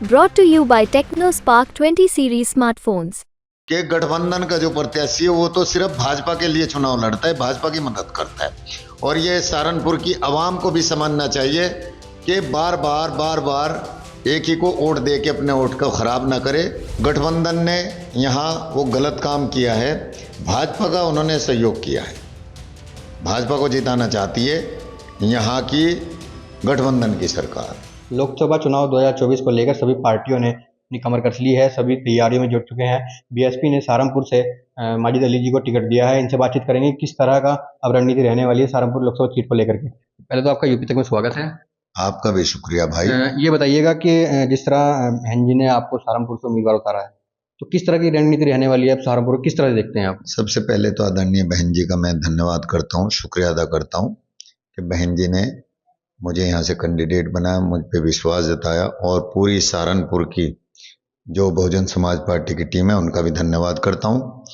Brought to you by TechnoSpark 20 series smartphones. कि गठबंधन का जो प्रत्याशी है वो तो सिर्फ भाजपा के लिए चुनाव लड़ता है, भाजपा की मदद करता है। और ये सहारनपुर की आवाम को भी समझना चाहिए कि बार बार एक ही को वोट दे के अपने वोट को खराब ना करे। गठबंधन ने यहाँ वो गलत काम किया है, भाजपा का उन्होंने सहयोग किया है। भाजपा को जिताना चाहती है यहाँ की गठबंधन की सरकार। लोकसभा चुनाव 2024 को लेकर सभी पार्टियों ने अपनी कमर कस ली है, सभी तैयारियों में जुट चुके हैं। बीएसपी ने सहारनपुर से माजिद अली जी को टिकट दिया है। इनसे बातचीत करेंगे किस तरह का अब रणनीति रहने वाली है सहारनपुर लोकसभा सीट को लेकर के। पहले तो आपका यूपी तक में स्वागत है। आपका भी शुक्रिया भाई। ये बताइएगा कि जिस तरह बहन जी ने आपको सहारनपुर से उम्मीदवार उतारा है, तो किस तरह की रणनीति रहने वाली है, आप सहारनपुर किस तरह से देखते हैं आप? सबसे पहले तो आदरणीय बहन जी का मैं धन्यवाद करता हूँ, शुक्रिया अदा करता हूँ कि बहन जी ने मुझे यहाँ से कैंडिडेट बनाया, मुझ पे विश्वास जताया और पूरी सहारनपुर की जो बहुजन समाज पार्टी की टीम है उनका भी धन्यवाद करता हूँ।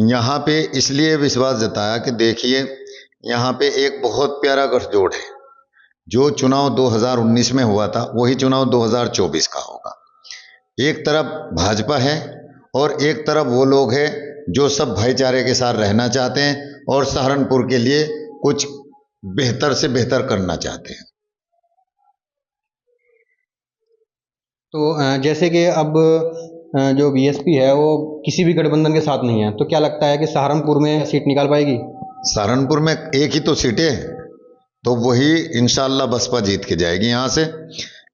यहाँ पे इसलिए विश्वास जताया कि देखिए यहाँ पे एक बहुत प्यारा गठजोड़ है। जो चुनाव 2019 में हुआ था वही चुनाव 2024 का होगा। एक तरफ भाजपा है और एक तरफ वो लोग हैं जो सब भाईचारे के साथ रहना चाहते हैं और सहारनपुर के लिए कुछ बेहतर से बेहतर करना चाहते हैं। तो जैसे कि अब जो बीएसपी है वो किसी भी गठबंधन के साथ नहीं है, तो क्या लगता है कि सहारनपुर में सीट निकाल पाएगी? सहारनपुर में एक ही तो सीटें, तो वही इंशाल्लाह बसपा जीत के जाएगी यहाँ से।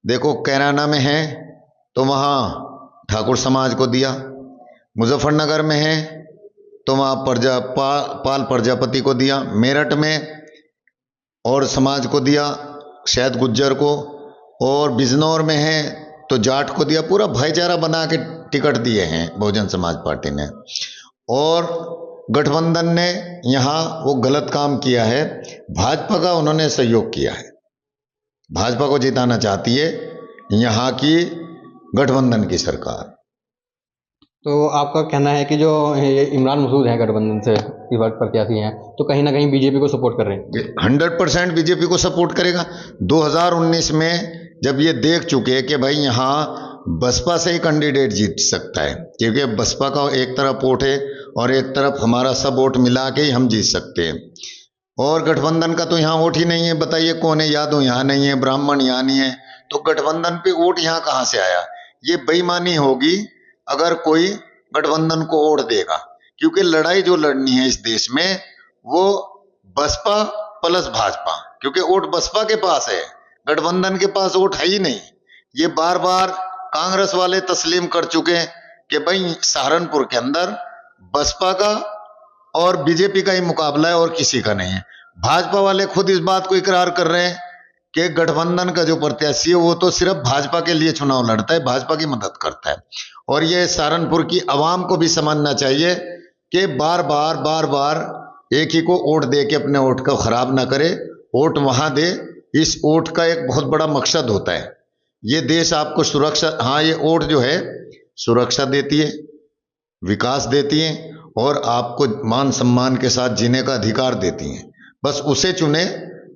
देखो कैराना में है तो वहाँ ठाकुर समाज को दिया, मुजफ्फरनगर में है तो वहाँ पाल प्रजापति को दिया, मेरठ में और समाज को दिया शायद गुज्जर को, और बिजनौर में है तो जाट को दिया। पूरा भाईचारा बना के टिकट दिए हैं बहुजन समाज पार्टी ने। और गठबंधन ने यहाँ वो गलत काम किया है, भाजपा का उन्होंने सहयोग किया है। भाजपा को जिताना चाहती है यहाँ की गठबंधन की सरकार। तो आपका कहना है कि जो इमरान मसूद हैं गठबंधन से इस बार प्रत्याशी हैं, तो कहीं ना कहीं बीजेपी को सपोर्ट कर रहे हैं? 100% बीजेपी को सपोर्ट करेगा। 2019 में जब ये देख चुके कि भाई यहाँ बसपा से ही कैंडिडेट जीत सकता है, क्योंकि बसपा का एक तरफ वोट है और एक तरफ हमारा सब वोट मिला के ही हम जीत सकते हैं। और गठबंधन का तो यहाँ वोट ही नहीं है। बताइए कौन है? यादव यहाँ नहीं है, ब्राह्मण यहाँ नहीं है, तो गठबंधन पे वोट यहाँ कहाँ से आया? ये बेईमानी होगी अगर कोई गठबंधन को वोट देगा, क्योंकि लड़ाई जो लड़नी है इस देश में वो बसपा प्लस भाजपा, क्योंकि वोट बसपा के पास है, गठबंधन के पास वोट है ही नहीं। ये बार बार कांग्रेस वाले तस्लीम कर चुके हैं कि भाई सहारनपुर के अंदर बसपा का और बीजेपी का ही मुकाबला है और किसी का नहीं है। भाजपा वाले खुद इस बात को इकरार कर रहे हैं कि गठबंधन का जो प्रत्याशी है वो तो सिर्फ भाजपा के लिए चुनाव लड़ता है, भाजपा की मदद करता है। और ये सहारनपुर की आवाम को भी समझना चाहिए कि बार बार एक ही को वोट दे के अपने वोट को खराब ना करे, वोट वहां दे। इस वोट का एक बहुत बड़ा मकसद होता है, ये देश आपको सुरक्षा, हाँ ये वोट जो है सुरक्षा देती है, विकास देती है और आपको मान सम्मान के साथ जीने का अधिकार देती है। बस उसे चुने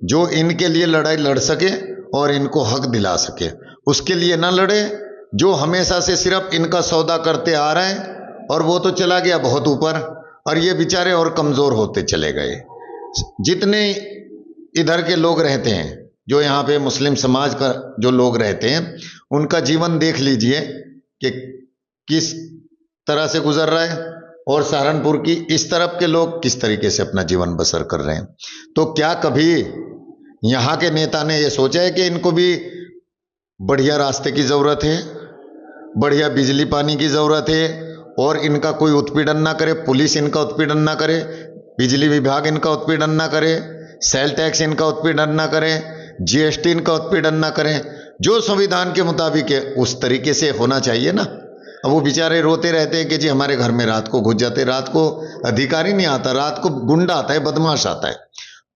जो इनके लिए लड़ाई लड़ सके और इनको हक दिला सके। उसके लिए ना लड़े जो हमेशा से सिर्फ इनका सौदा करते आ रहे हैं और वो तो चला गया बहुत ऊपर और ये बेचारे और कमज़ोर होते चले गए। जितने इधर के लोग रहते हैं, जो यहाँ पे मुस्लिम समाज का जो लोग रहते हैं, उनका जीवन देख लीजिए कि किस तरह से गुजर रहा है और सहारनपुर की इस तरफ के लोग किस तरीके से अपना जीवन बसर कर रहे हैं। तो क्या कभी यहाँ के नेता ने ये सोचा है कि इनको भी बढ़िया रास्ते की ज़रूरत है, बढ़िया बिजली पानी की ज़रूरत है और इनका कोई उत्पीड़न ना करे, पुलिस इनका उत्पीड़न ना करे, बिजली विभाग इनका उत्पीड़न ना करे, सेल टैक्स इनका उत्पीड़न ना करे, जीएसटी इनका उत्पीड़न ना करें? जो संविधान के मुताबिक है उस तरीके से होना चाहिए ना। अब वो बेचारे रोते रहते हैं कि जी हमारे घर में रात को घुस जाते, रात को अधिकारी नहीं आता, रात को गुंडा आता है, बदमाश आता है।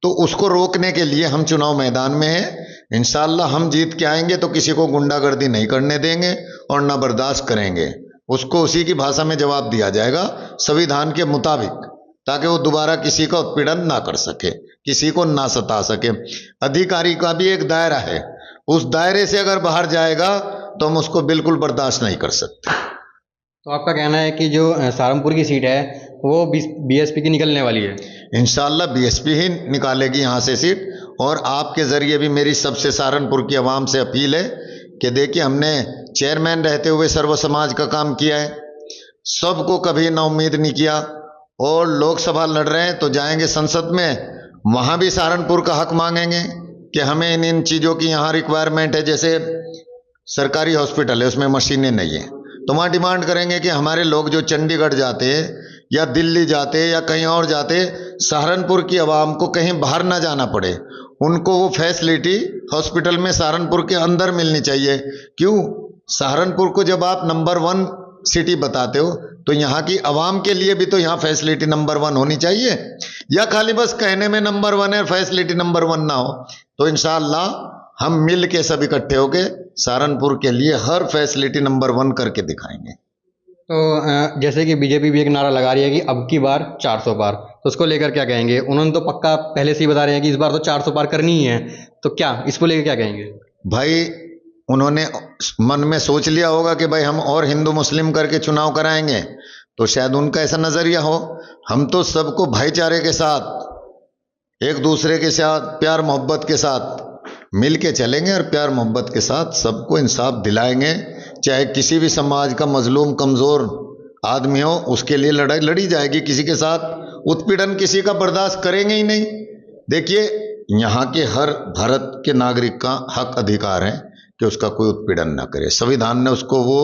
तो उसको रोकने के लिए हम चुनाव मैदान में हैं। इंशाअल्लाह हम जीत के आएंगे तो किसी को गुंडागर्दी नहीं करने देंगे और ना बर्दाश्त करेंगे। उसको उसी की भाषा में जवाब दिया जाएगा संविधान के मुताबिक, ताकि वो दोबारा किसी का उत्पीड़न ना कर सके, किसी को ना सता सके। अधिकारी का भी एक दायरा है, उस दायरे से अगर बाहर जाएगा तो हम उसको बिल्कुल बर्दाश्त नहीं कर सकते। तो आपका कहना है कि जो सहारनपुर की सीट है वो बीएसपी की निकलने वाली है? इंशाल्लाह बीएसपी ही निकालेगी यहाँ से सीट। और आपके ज़रिए भी मेरी सबसे सहारनपुर की आवाम से अपील है कि देखिए, हमने चेयरमैन रहते हुए सर्व समाज का काम किया है, सबको कभी ना उम्मीद नहीं किया। और लोकसभा लड़ रहे हैं तो जाएंगे संसद में, वहाँ भी सहारनपुर का हक मांगेंगे कि हमें इन चीज़ों की यहाँ रिक्वायरमेंट है। जैसे सरकारी हॉस्पिटल है, उसमें मशीनें नहीं है, तो वहाँ डिमांड करेंगे कि हमारे लोग जो चंडीगढ़ जाते हैं या दिल्ली जाते या कहीं और जाते, सहारनपुर की आवाम को कहीं बाहर ना जाना पड़े, उनको वो फैसिलिटी हॉस्पिटल में सहारनपुर के अंदर मिलनी चाहिए। क्यों? सहारनपुर को जब आप नंबर 1 सिटी बताते हो तो यहाँ की आवाम के लिए भी तो यहाँ फैसिलिटी नंबर 1 होनी चाहिए। या खाली बस कहने में नंबर 1 है, फैसिलिटी नंबर 1 ना हो। तो इंशाअल्लाह हम मिल के सब इकट्ठे होके सहारनपुर के लिए हर फैसिलिटी नंबर 1 करके दिखाएंगे। तो जैसे कि बीजेपी भी एक नारा लगा रही है कि अब की बार 400 पार, तो उसको लेकर क्या कहेंगे? उन्होंने तो पक्का पहले से ही बता रहे हैं कि इस बार तो 400 पार करनी ही है, तो क्या इसको लेकर क्या कहेंगे? भाई, उन्होंने मन में सोच लिया होगा कि भाई हम और हिंदू मुस्लिम करके चुनाव कराएंगे, तो शायद उनका ऐसा नजरिया हो। हम तो सबको भाईचारे के साथ, एक दूसरे के साथ प्यार मोहब्बत के साथ मिल के चलेंगे और प्यार मोहब्बत के साथ सबको इंसाफ दिलाएंगे। चाहे किसी भी समाज का मजलूम कमज़ोर आदमी हो, उसके लिए लड़ाई लड़ी जाएगी। किसी के साथ उत्पीड़न किसी का बर्दाश्त करेंगे ही नहीं। देखिए, यहाँ के हर भारत के नागरिक का हक अधिकार है कि उसका कोई उत्पीड़न ना करे। संविधान ने उसको वो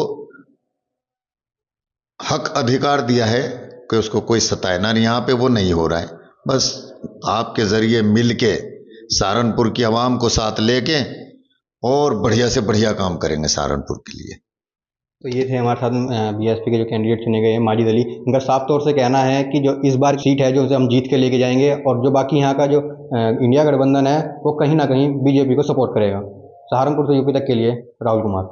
हक अधिकार दिया है कि उसको कोई सताए ना। यहाँ पे वो नहीं हो रहा है। बस आपके ज़रिए मिल के सहारनपुर की आवाम को साथ लेके और बढ़िया से बढ़िया काम करेंगे सहारनपुर के लिए। तो ये थे हमारे साथ बीएसपी के जो कैंडिडेट चुने गए हैं, माजिद अली। इनका साफ तौर से कहना है कि जो इस बार सीट है जो उसे हम जीत के लेके जाएंगे, और जो बाकी यहाँ का जो इंडिया गठबंधन है वो कहीं ना कहीं बीजेपी को सपोर्ट करेगा। सहारनपुर से यूपी तक के लिए राहुल कुमार।